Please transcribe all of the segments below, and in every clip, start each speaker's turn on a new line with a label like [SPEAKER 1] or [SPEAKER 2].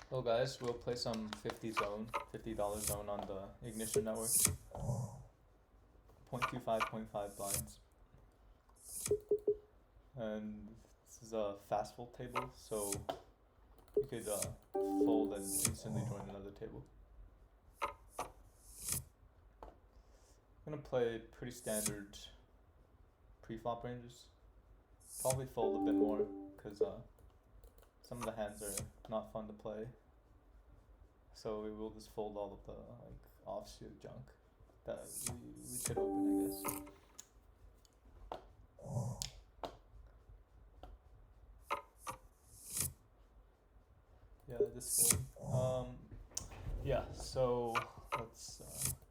[SPEAKER 1] Hello guys, we'll play some $50 zone on the Ignition network. 0.25, 0.5 blinds. And this is a fast fold table, so you could fold and instantly join another table. I'm gonna play pretty standard pre-flop ranges. Probably fold a bit more, because some of the hands are not fun to play. So we will just fold all of the offsuit junk that we could open, I guess. Yeah, this fold. Yeah, so let's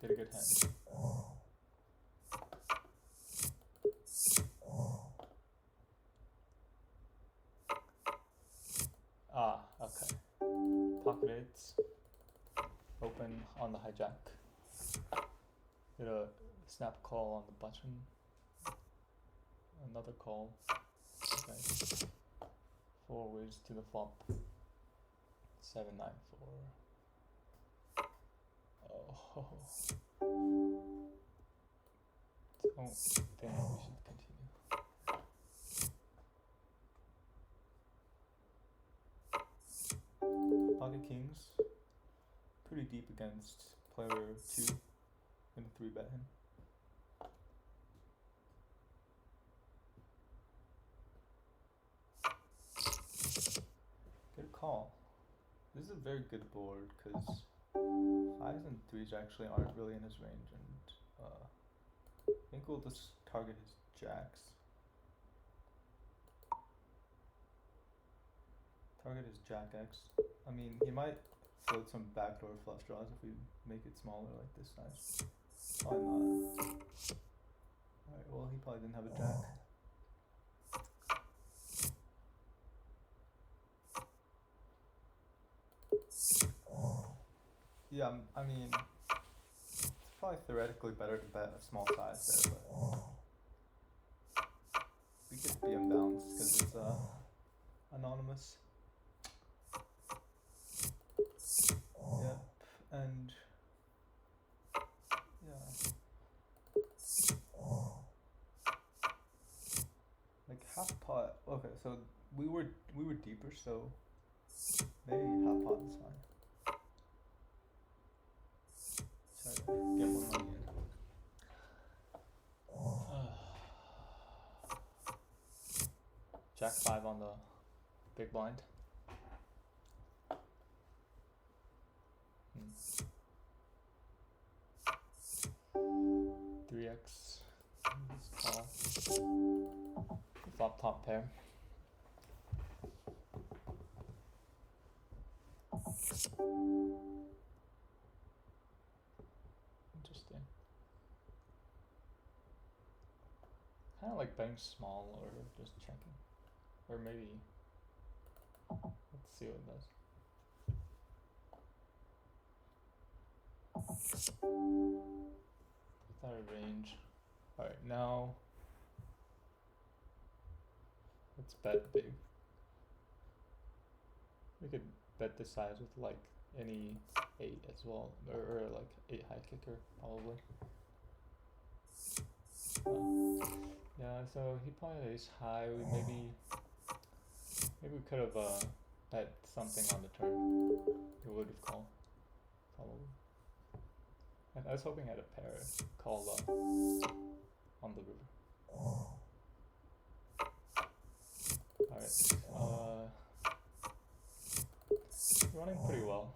[SPEAKER 1] get a good hand. Okay. Pocket eights. Open on the hijack. Get a snap call on the button. Another call. Okay. 4 ways to the flop. 7-9-4. Oh. Don't think we should continue. Pocket kings. Pretty deep against player 2. Gonna 3-bet him. Good call. This is a very good board because 5s and 3s actually aren't really in his range, and I think we'll just target his jacks. Target his jack X. I mean, he might float some backdoor flush draws if we make it smaller like this size. Probably not. Alright, well, he probably didn't have a jack. Yeah, I mean, it's probably theoretically better to bet a small size there, but we could be unbalanced because it's anonymous. Yep, and yeah, like half pot. Okay, so we were deeper, so maybe half pot is fine. Sorry, get more money in. Jack 5 on the big blind. 3x. Call. Flop top pair. Interesting. Kind of like betting small or just checking. Or maybe. Let's see what it does. Without a range. Alright, now let's bet big. We could bet this size with like any 8 as well, or like 8 high kicker probably. Yeah, so he probably ace high. Maybe we could have bet something on the turn. He would have called probably. I was hoping at a pair call on the river. Alright, running pretty well.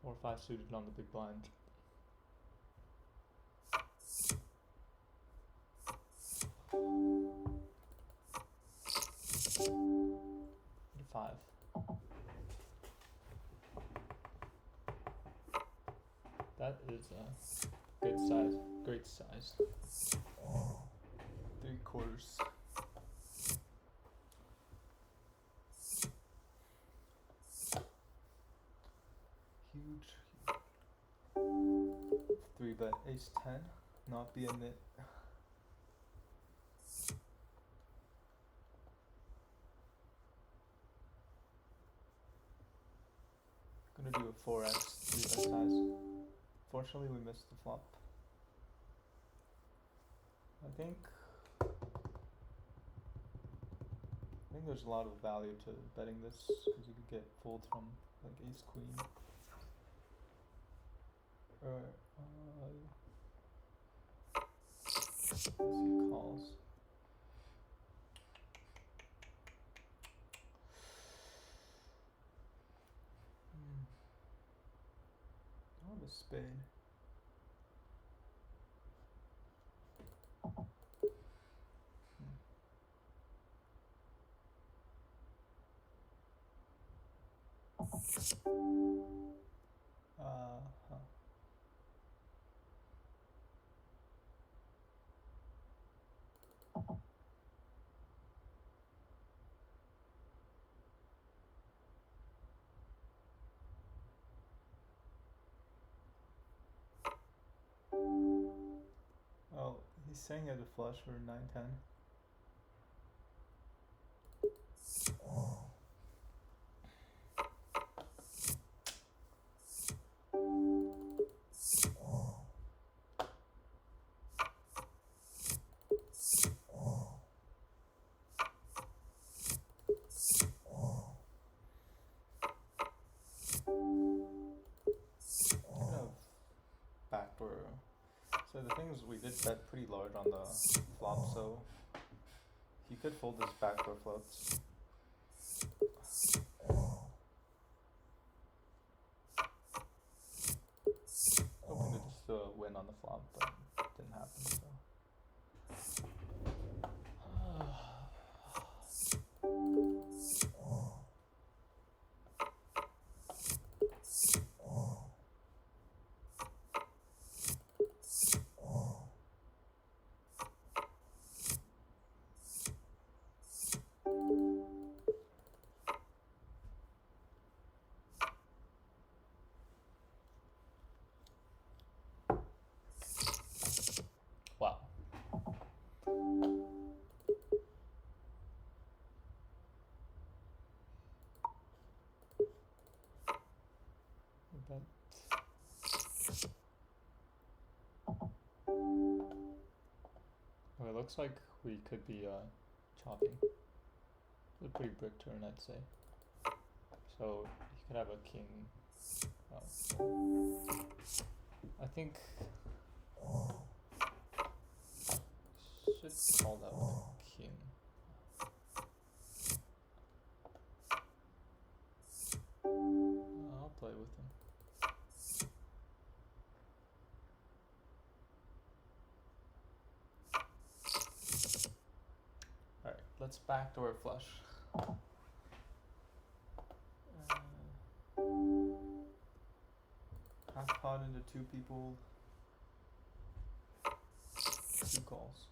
[SPEAKER 1] Or 5 suited on the big blind. Five. That is a good size, great size. 3/4. huge. 3-bet ace 10, not be a nit. Gonna do a 4x 3-bet size. Fortunately, we missed the flop. I think there's a lot of value to betting this because you could get fold from like ace queen or let's see calls. I have a spade. Huh. Oh, he's saying he had a flush for 9-10. Backdoor. So the thing is, we did bet pretty large on the flop, so he could fold his backdoor floats. Hoping to just win on the flop, but didn't happen. So. Wow. Well, it looks like we could be chopping. It's a pretty brick turn, I'd say. So you could have a king. Oh, I think should call that with a king. I'll play with him. Alright, let's backdoor flush. Half pot into two people. 2 calls.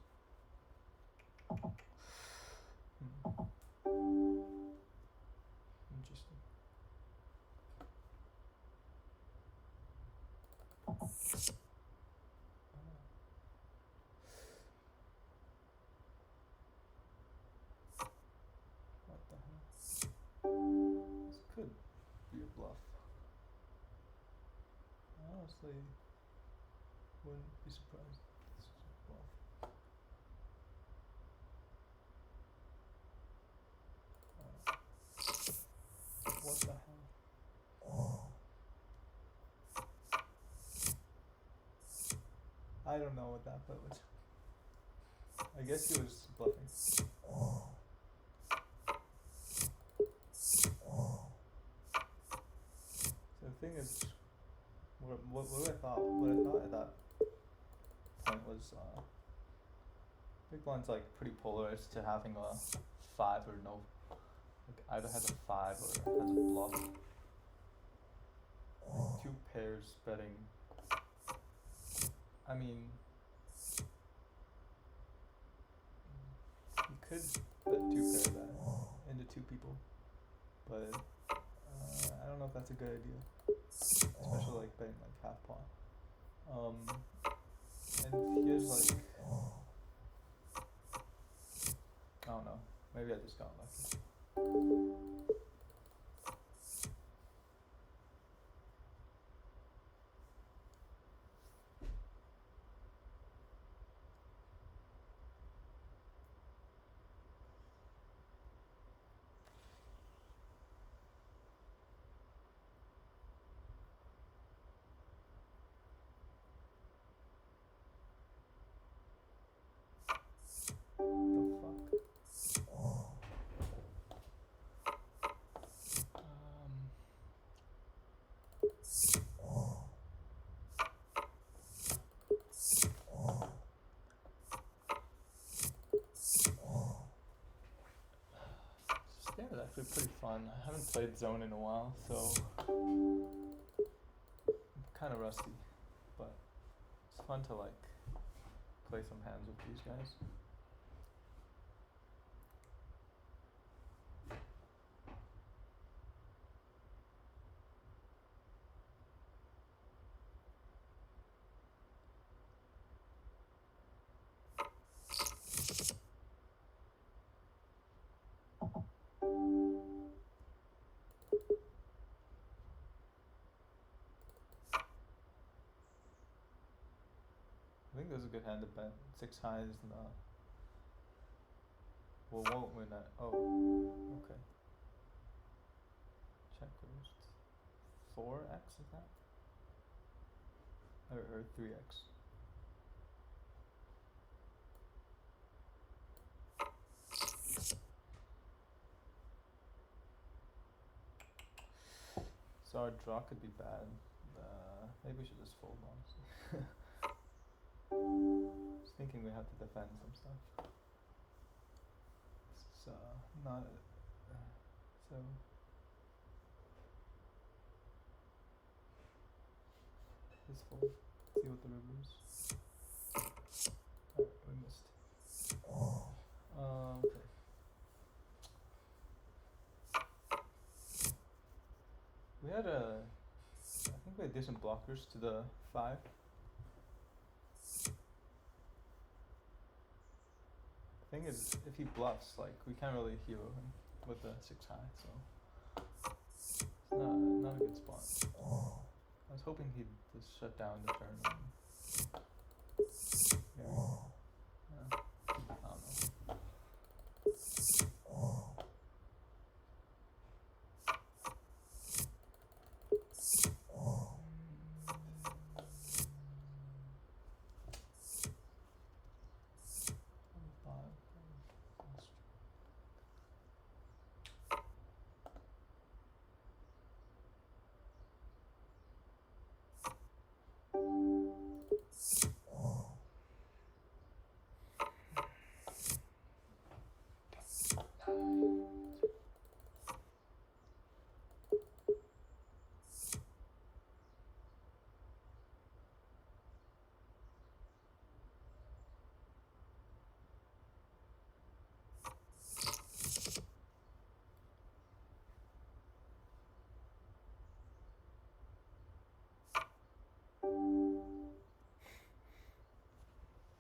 [SPEAKER 1] Interesting. What the hell? This could be a bluff. I honestly wouldn't be surprised. This is a bluff. What the hell? I don't know what that bet was. I guess he was bluffing. So the thing is, what I thought at that point was big blind's like pretty polarized to having a 5 or no, like either has a 5 or has a bluff. Like 2 pairs betting. I mean, you could bet 2 pair that into 2 people, but I don't know if that's a good idea. especially like betting like half pot. And here's like, I don't know, maybe I just got lucky. The fuck? Stand is actually pretty fun. I haven't played Zone in a while, so I'm kind of rusty, but it's fun to like play some hands with these guys. I think this is a good hand to bet. 6 highs and well, won't win that. Oh, okay. Check first. 4x is that? Or 3x. So our draw could be bad. Maybe we should just fold, honestly. I was thinking we have to defend some stuff. It's not. So. Just fold. See what the river is. Alright, we missed. Okay. We had I think we had decent blockers to the 5. Thing is, if he bluffs, like we can't really hero him with the 6 high, so it's not a good spot. I was hoping he'd just shut down the turn. And, yeah, I don't know.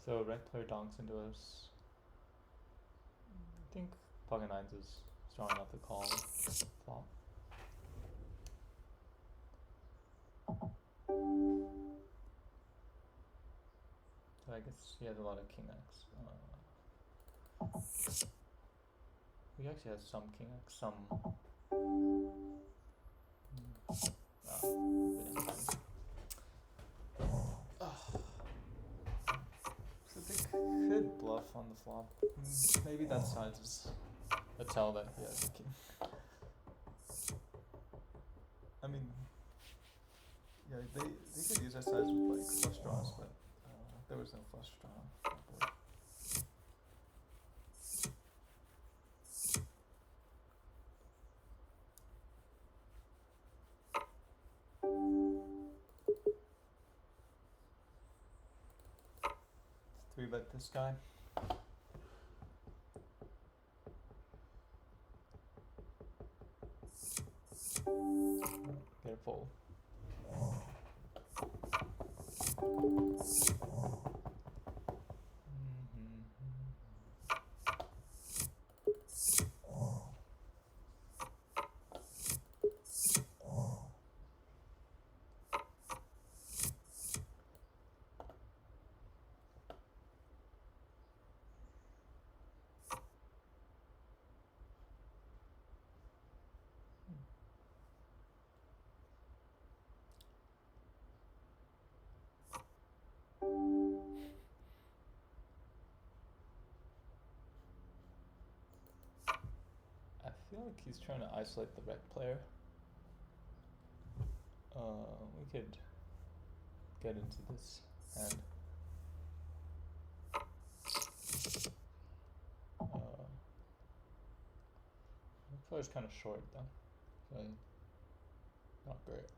[SPEAKER 1] So red player donks into us. I think pocket 9s is strong enough to call flop. So I guess he has a lot of king x. He actually has some king x, some. So they could bluff on the flop. Maybe that size is a tell that he has a king. I mean, yeah, they could use that size with like flush draws, but there was no flush draw. Let's 3-bet this guy. Get a fold. feel like he's trying to isolate the rec player. We could get into this hand. The player's kind of short though, so not great.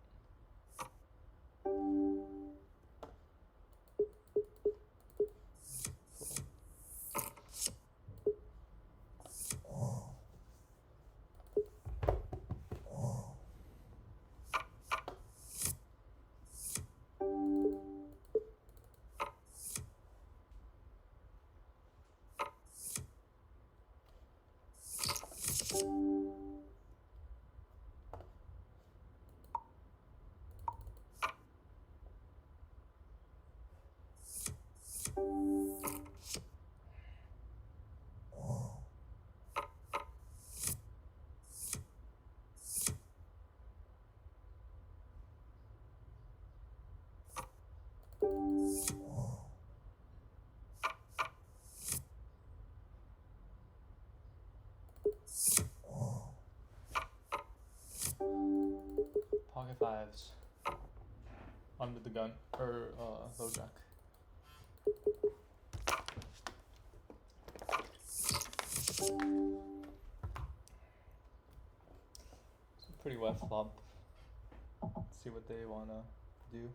[SPEAKER 1] Pocket fives. Under the gun, or low jack. It's a pretty wet flop. Let's see what they wanna do.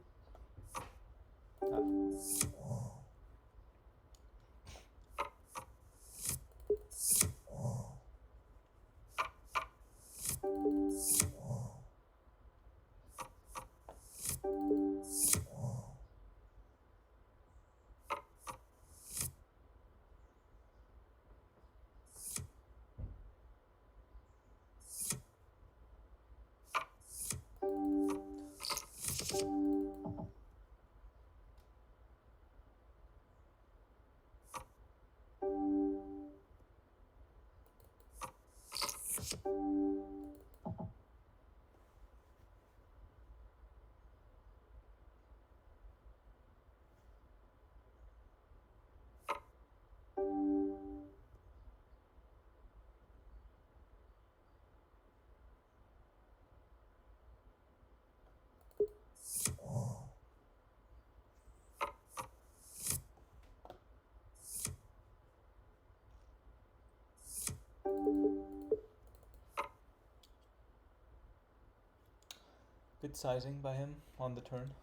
[SPEAKER 1] Good sizing by him on the turn.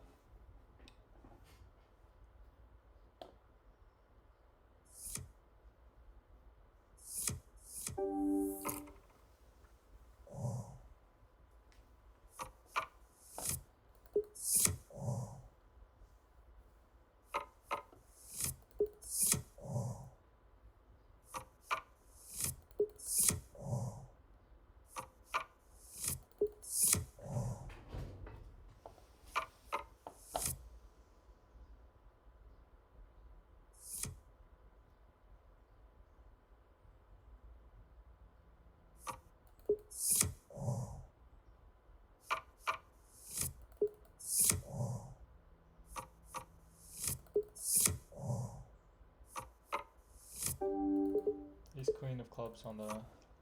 [SPEAKER 1] Ace queen of clubs on the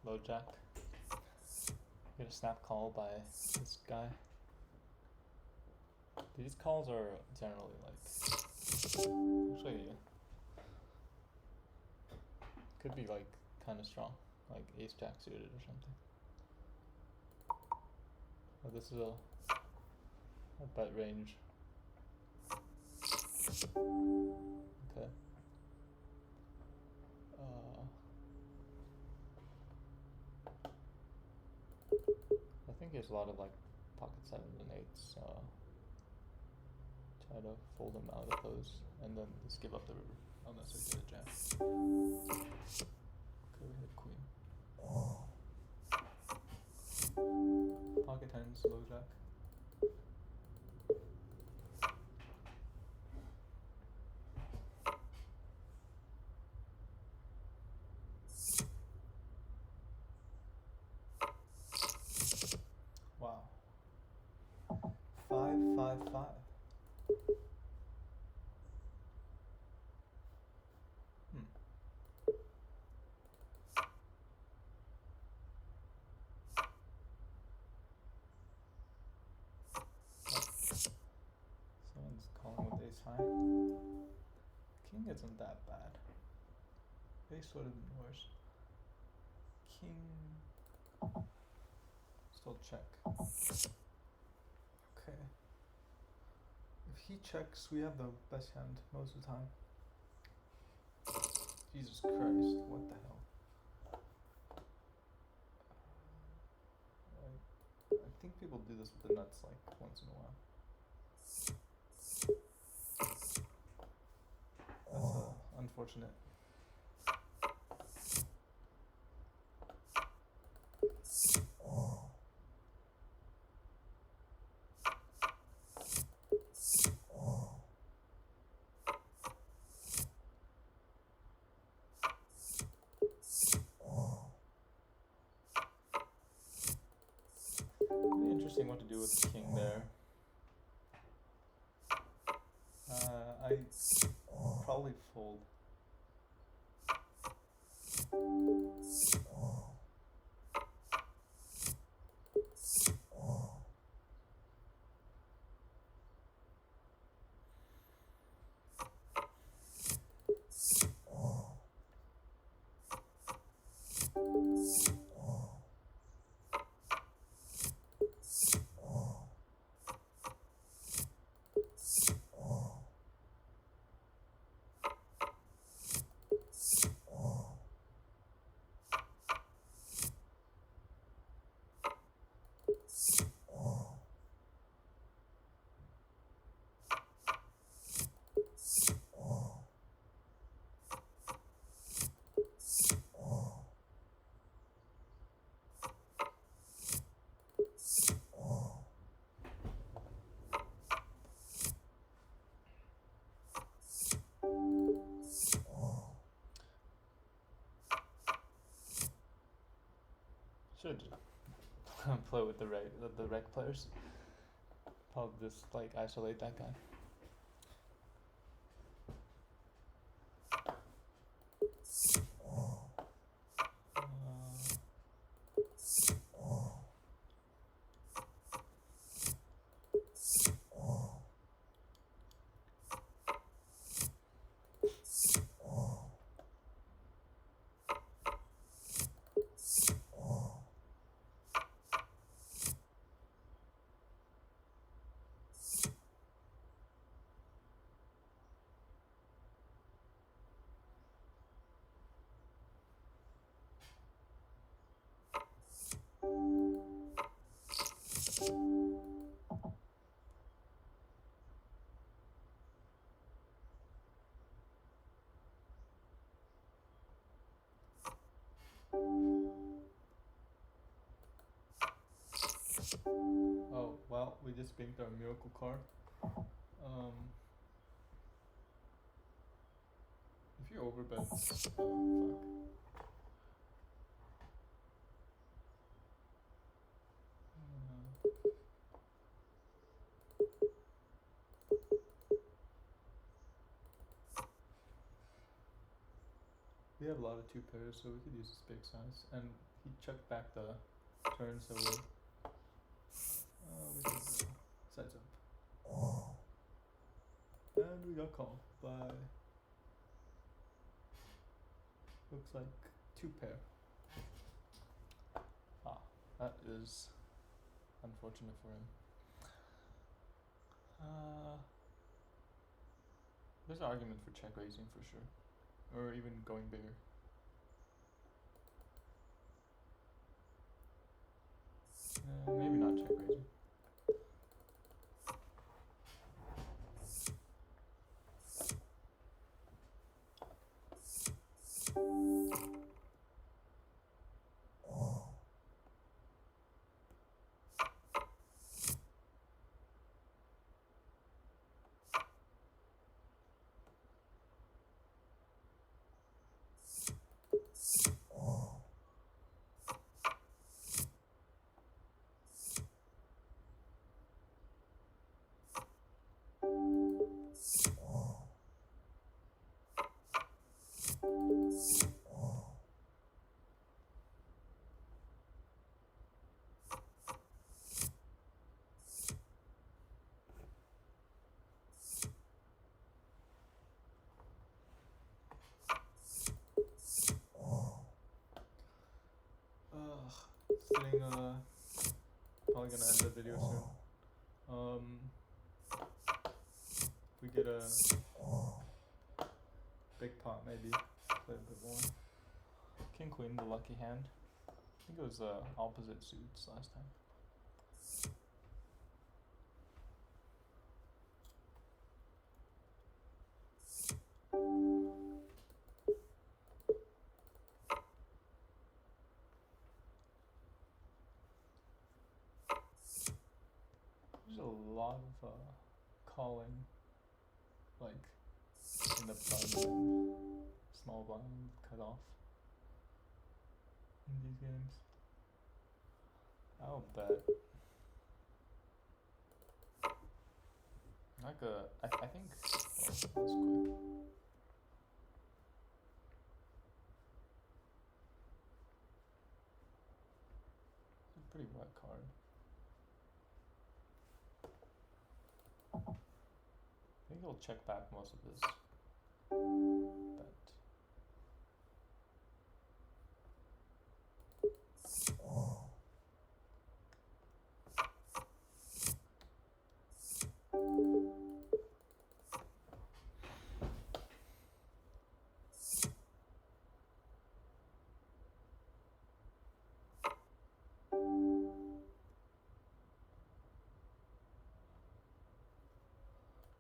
[SPEAKER 1] low jack. Get a snap call by this guy. These calls are generally like, actually could be like kind of strong, like ace jack suited or something. But this is a bet range. Okay. I think there's a lot of like pocket sevens and eights. Try to fold them out of those and then just give up the river unless I get a jam. Could hit queen. Pocket tens, low jack. Wow. 5-5-5. isn't that bad. Ace would have been worse. King. Still check. Okay. If he checks, we have the best hand most of the time. Jesus Christ, what the hell? I think people do this with the nuts like once in a while. That's unfortunate. It'd be interesting what to do with the king there. I probably fold. Should play with the rec players. Probably just like isolate that guy. Oh, well, we just banked our miracle card. If you overbet, oh fuck. We have a lot of two pairs, so we could use this big size. And he checked back the turn, so we could go sides up. And we got called by, looks like two pair. Ah, that is unfortunate for him. There's an argument for check raising for sure. Or even going bigger. Maybe not check raising. getting probably gonna end the video soon. If we get a big pot, maybe play a bit more. King Queen, the lucky hand. I think it was opposite suits last time. There's a lot of calling, like in the button, small blind cut off in these games. I'll bet. Like I think. Oh, that was quick. It's a pretty wet card. I think he'll check back most of his bet.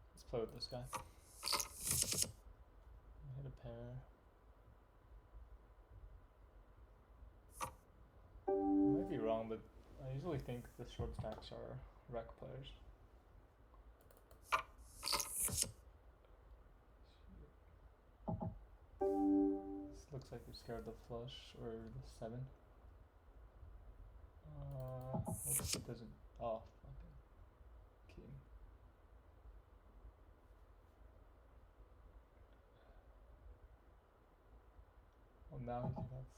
[SPEAKER 1] Let's play with this guy. Hit a pair. I might be wrong, but I usually think the short stacks are rec players. This looks like you're scared of the flush or the 7. Oops, it doesn't. Oh, fucking king. Well, now he can have.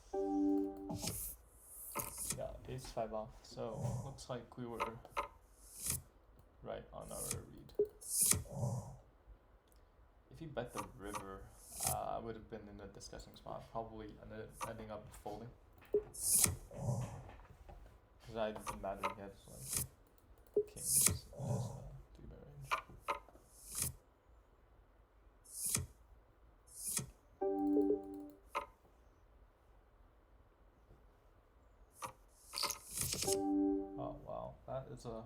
[SPEAKER 1] Yeah, ace 5 off. So looks like we were right on our read. If he bet the river, I would have been in a disgusting spot. Probably ending up folding. Because I imagine he had like kings as a 3-bet range. Oh wow, that is a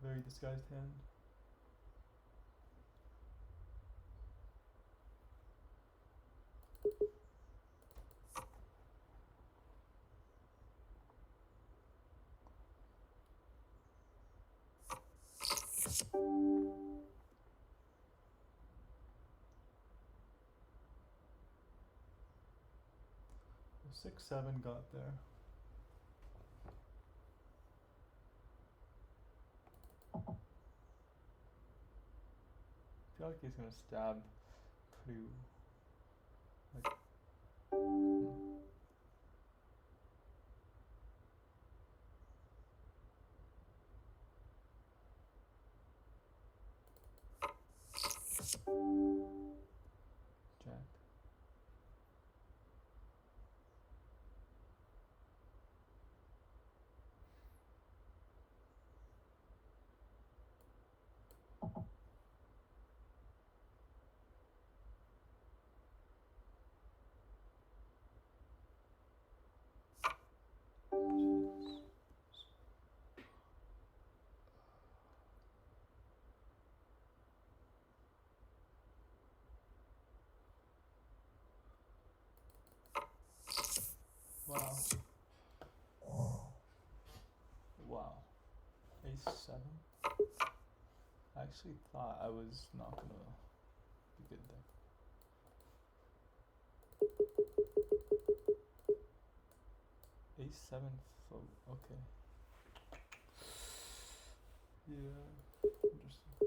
[SPEAKER 1] very disguised hand. The 6-7 got there. I feel like he's gonna stab pretty like Jack. Wow. Wow. Ace 7? I actually thought I was not gonna be good there. Ace 7 fold. Okay. Yeah. Interesting.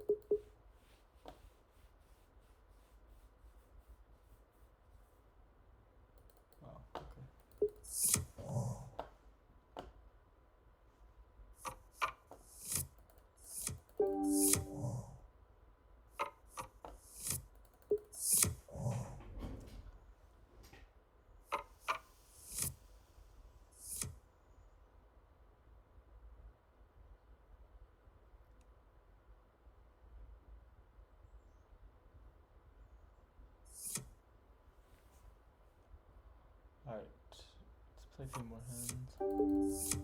[SPEAKER 1] Wow. Okay. Play a few more hands.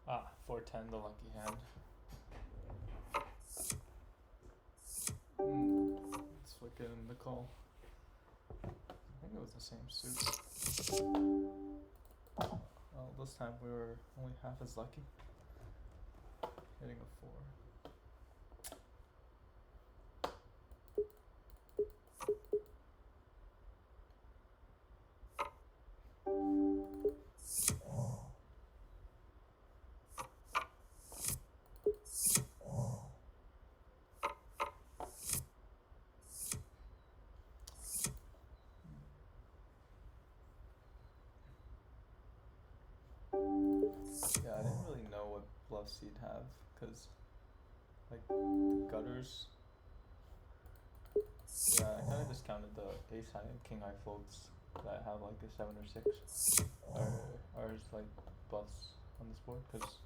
[SPEAKER 1] Ah, 410, the lucky hand. Let's look at in the call. I think it was the same suit. Well, this time we were only half as lucky. Hitting a 4. Yeah, I didn't really know what bluffs he'd have, because, like, the gutters. Yeah, I kind of discounted the ace high and king high folds that have like a 7 or 6 are his like bluffs on this board, because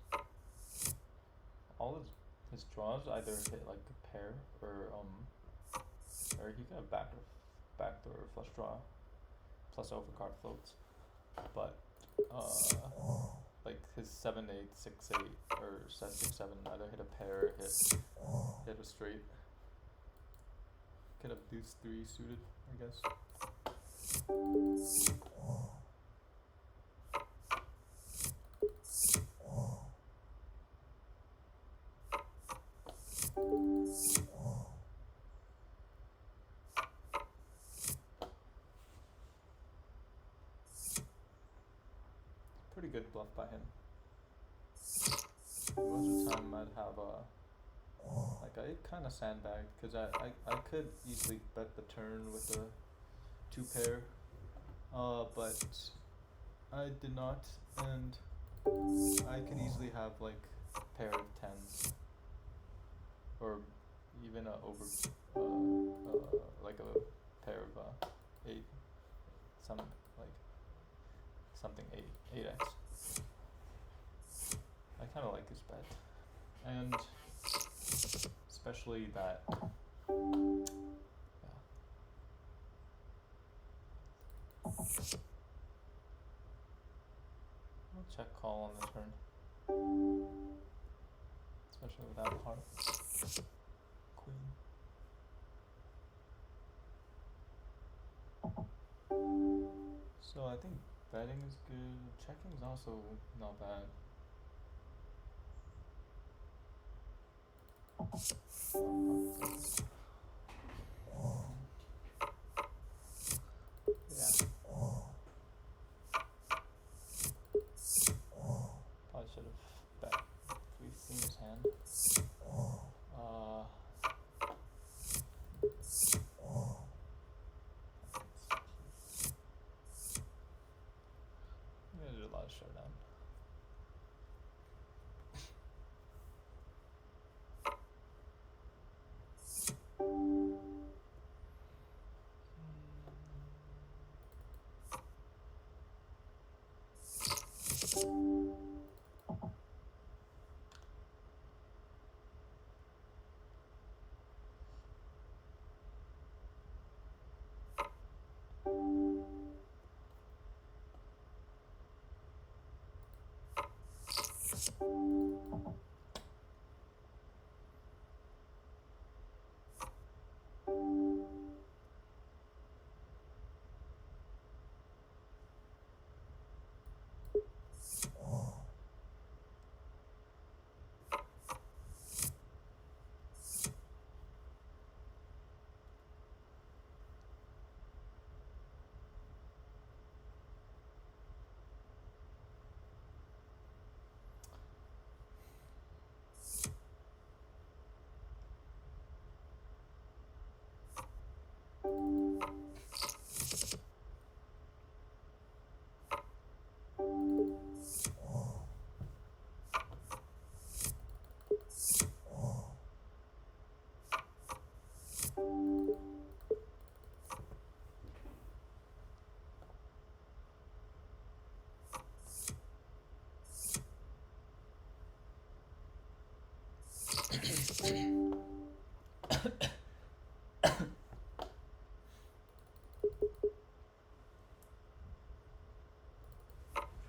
[SPEAKER 1] all his draws either hit like a pair or he got a backdoor flush draw plus overcard floats, but like his 7-8, 6-8 or 7-6-7 either hit a pair or hit a straight. Could have deuce 3 suited, I guess. Pretty good bluff by him. Most of the time I'd have like I kind of sandbagged, because I could easily bet the turn with a 2 pair, but I did not, and I could easily have like a pair of 10s or even like a pair of 8, something 8x. I kind of like his bet, and especially that, yeah. I'll check call on the turn, especially without heart. Queen. So I think betting is good. Checking is also not bad. Yeah. Probably should have bet if we've seen his hand. I'm gonna do a lot of showdown. Try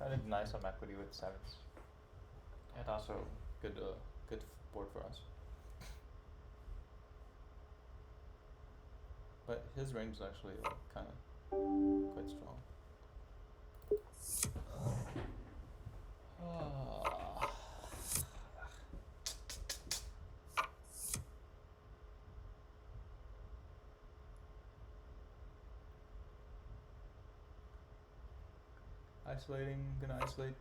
[SPEAKER 1] to deny some equity with sevens. And also good board for us. But his range is actually kind of quite strong. Isolating, gonna isolate.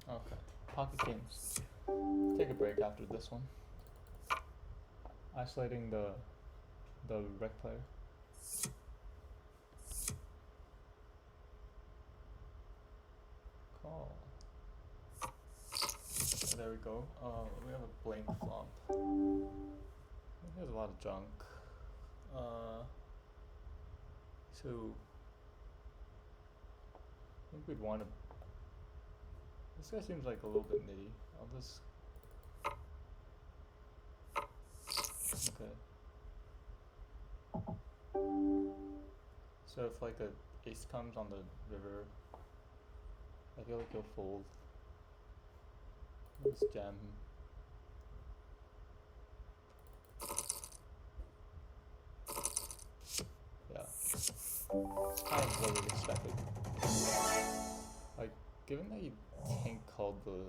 [SPEAKER 1] Okay, pocket games. Take a break after this one. Isolating the rec player. Call. There we go. We have a blank flop. He has a lot of junk. So I think we'd want to. This guy seems like a little bit nitty. I'll just. Okay. So if like a ace comes on the river, I feel like he'll fold. Let's jam him. Yeah. It's kind of what we expected. Like, given that he can't call the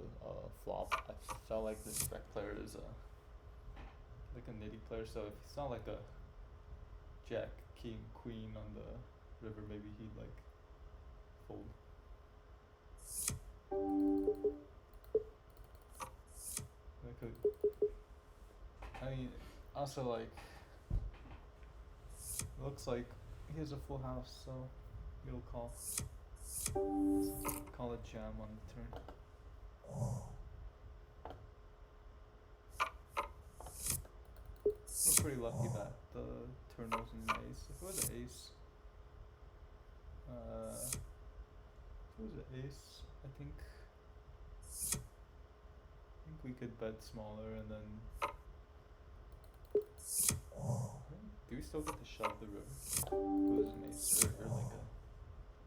[SPEAKER 1] flop, I felt like this rec player is like a nitty player, so if it's not like a jack, king, queen on the river, maybe he'd like fold. I mean, also like, looks like he has a full house, so he'll call. Call it jam on the turn. We're pretty lucky that the turn wasn't an ace. If it was an ace, I think we could bet smaller and then. Do we still get to shove the river? If it was an ace or like a.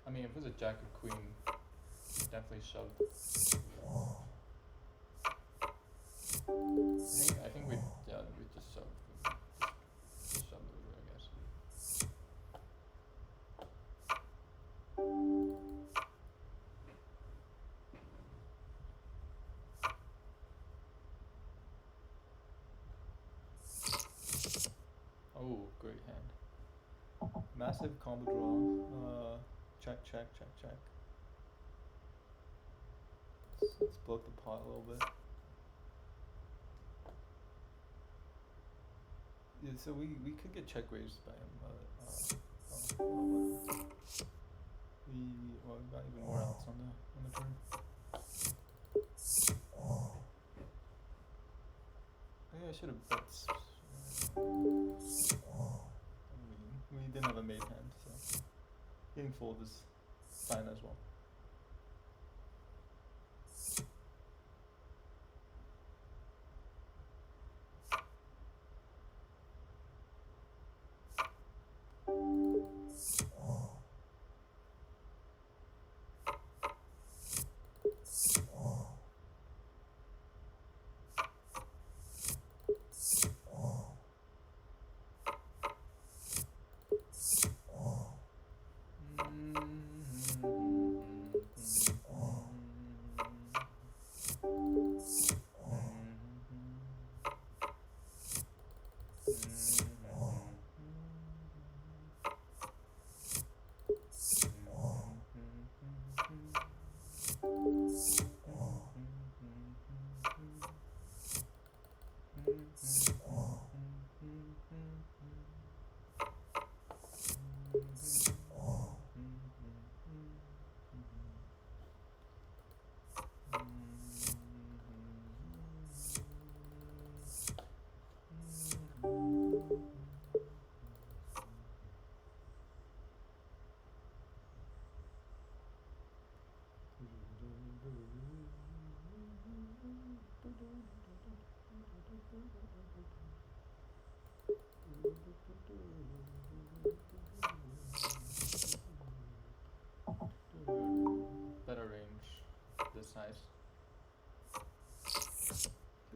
[SPEAKER 1] I mean, if it was a jack or queen, definitely shove. I think we just shove. Just shove the river, I guess. Oh, great hand. Massive combo draw. Check. Let's bloat the pot a little bit. Yeah, so we could get check raised by him, but we got even more outs on the turn. Maybe I should have bet. We didn't have a made hand, so getting fold is fine as well.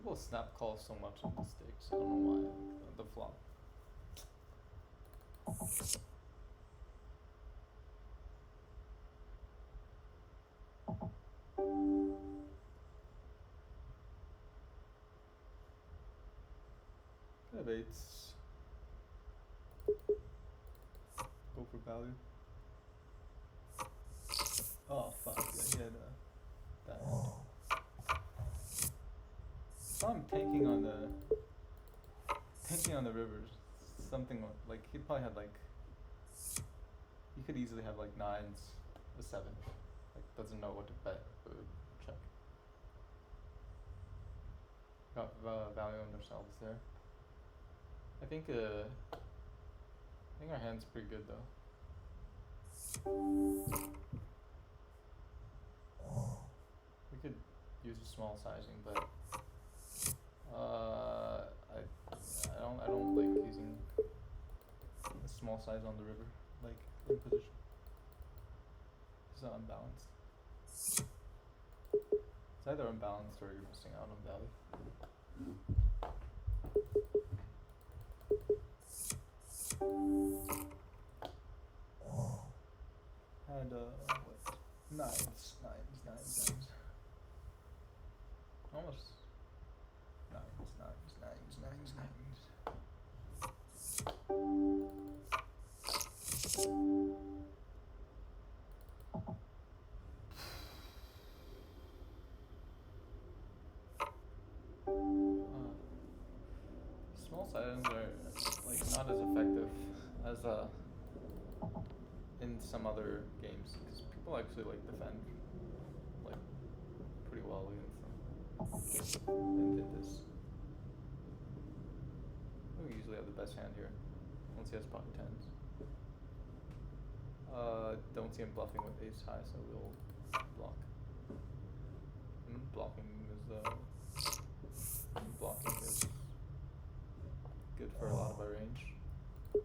[SPEAKER 1] People snap call so much on the stakes. I don't know why. The flop. Could have eights. Go for value. Oh fuck, yeah, he had that. So I'm tanking on the rivers. Something like he'd probably had like, he could easily have like nines, a seven. Like doesn't know what to bet or check. Got value on themselves there. I think our hand's pretty good though. We could use a small sizing, but I don't like using a small size on the river, like in position. It's not unbalanced. It's either unbalanced or you're missing out on value. Had what? Nines. Almost. Nines. Small sizings are like not as effective as in some other games because people actually like defend like pretty well even from in this. We usually have the best hand here once he has pocket tens. Don't see him bluffing with ace high, so we'll block. Blocking is good for a lot of our range. I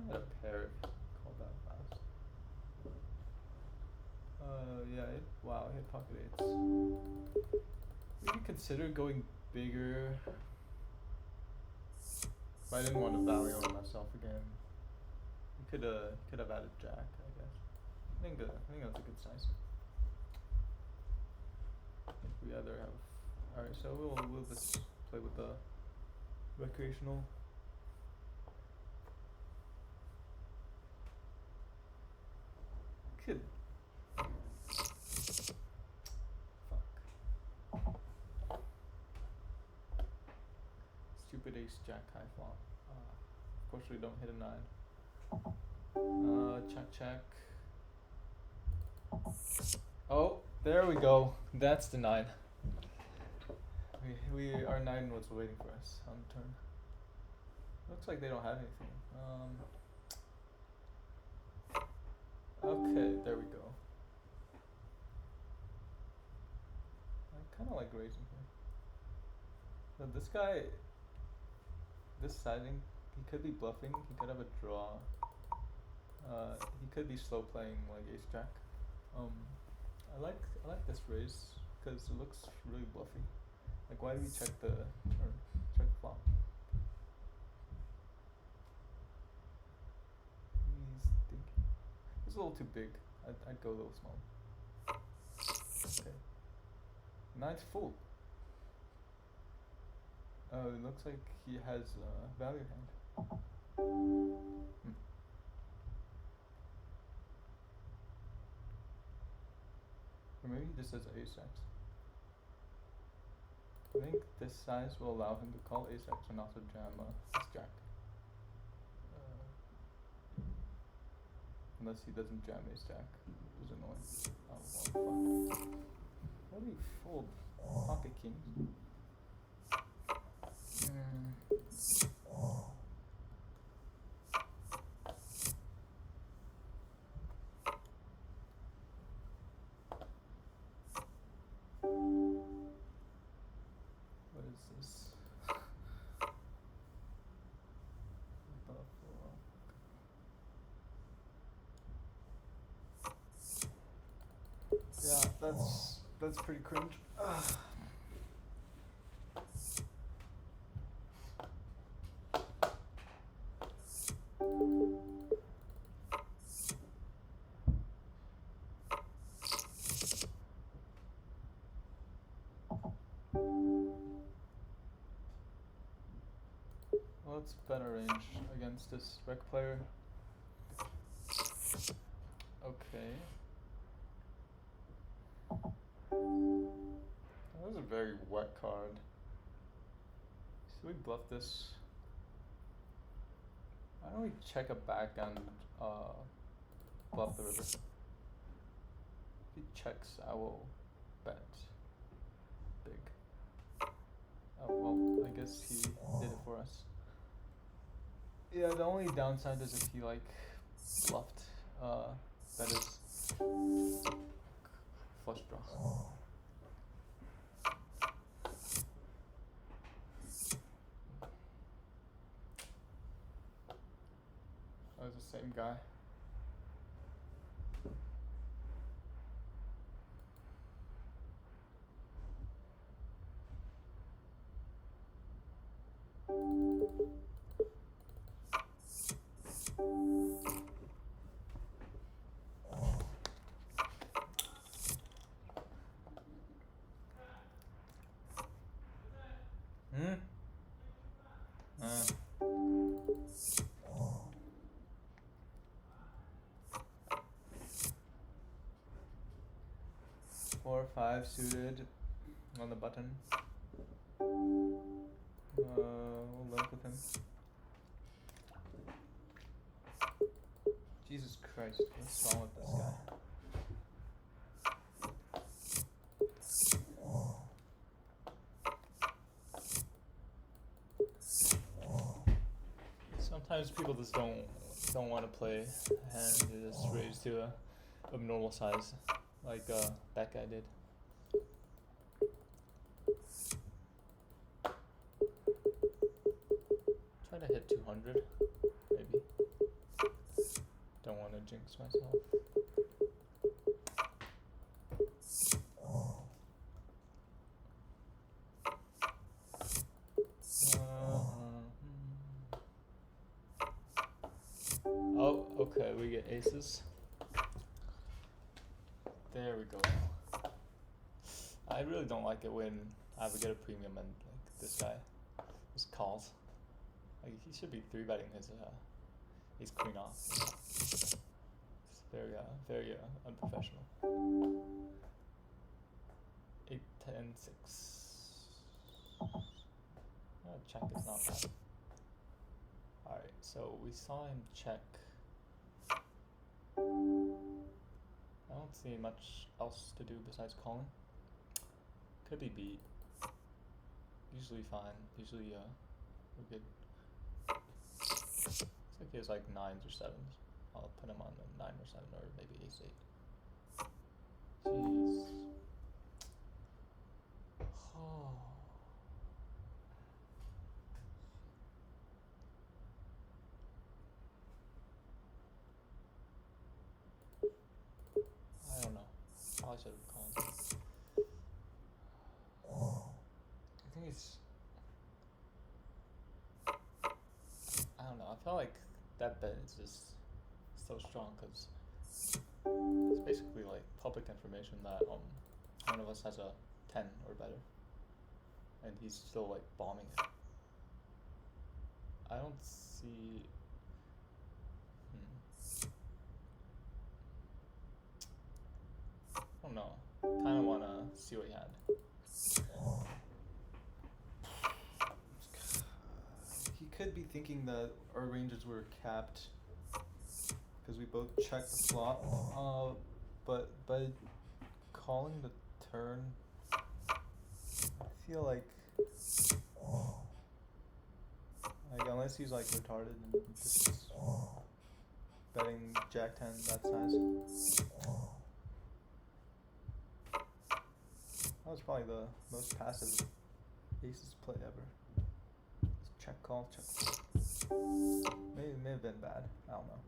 [SPEAKER 1] had a pair called that fast. Wow, I hit pocket eights. Maybe consider going bigger. But I didn't want to value on myself again. We could have added jack, I guess. I think that's a good size. If we either have, alright, so we'll just play with the recreational. Could. Fuck. Stupid ace jack high flop. Of course we don't hit a 9. Check. Oh, there we go. That's the 9. Our 9 was waiting for us on the turn. Looks like they don't have anything. Okay, there we go. I kind of like raising here. So this guy, this sizing, he could be bluffing. He could have a draw. He could be slow playing like ace jack. I like this raise because it looks really bluffy. Like, why do we check the turn? Check the flop. He's thinking. It's a little too big. I'd go a little small. Okay. 9's full. Oh, it looks like he has a value hand. Or maybe he just has ace-x. I think this size will allow him to call ace-x and also jam his jack. Unless he doesn't jam ace-jack, which is annoying. Oh, well, fuck. How do you fold pocket kings? What is this? Yeah, that's pretty cringe. Well, it's better range against this rec player. Okay. That was a very wet card. Should we bluff this? Why don't we check a back and bluff the river? If he checks, I will bet big. Oh well, I guess he did it for us. Yeah, the only downside is if he like bluffed, that is flush draw. That was the same guy. Four, five suited on the button. We'll link with him. Jesus Christ, what's wrong with this guy? Sometimes people just don't want to play and they just raise to a abnormal size, like that guy did. Try to hit 200, maybe. Don't want to jinx myself. Oh, okay, we get aces. There we go. I really don't like it when I would get a premium and like this guy just calls. Like he should be 3-betting his queen off. It's very unprofessional. 8, 10, 6. Check is not bad. Alright, so we saw him check. I don't see much else to do besides calling. Could be beat. Usually fine. Usually we're good. Looks like he has like 9s or 7s. I'll put him on the 9 or 7 or maybe ace 8. Jeez. Oh. I don't know. Probably should have called. I think he's. I don't know. I felt like that bet is just so strong because it's basically like public information that one of us has a 10 or better, and he's still like bombing it. I don't see. I don't know. Kind of want to see what he had. He could be thinking that our ranges were capped because we both checked the flop, but by calling the turn, I feel like unless he's like retarded and just betting Jack 10 that size. That was probably the most passive aces play ever. Just check call, check call. May have been bad. I don't know.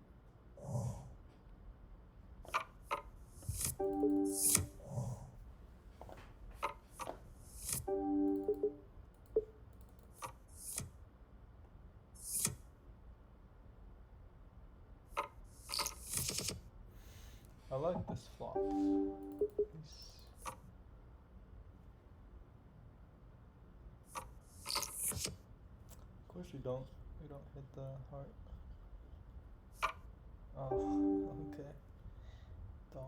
[SPEAKER 1] I like this flop. course you don't hit the heart. Oh, okay. Donk.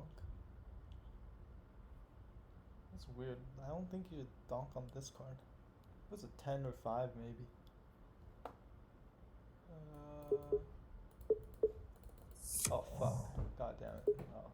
[SPEAKER 1] That's weird. I don't think you should donk on this card. It was a 10 or 5 maybe. Oh fuck. God damn it. Oh.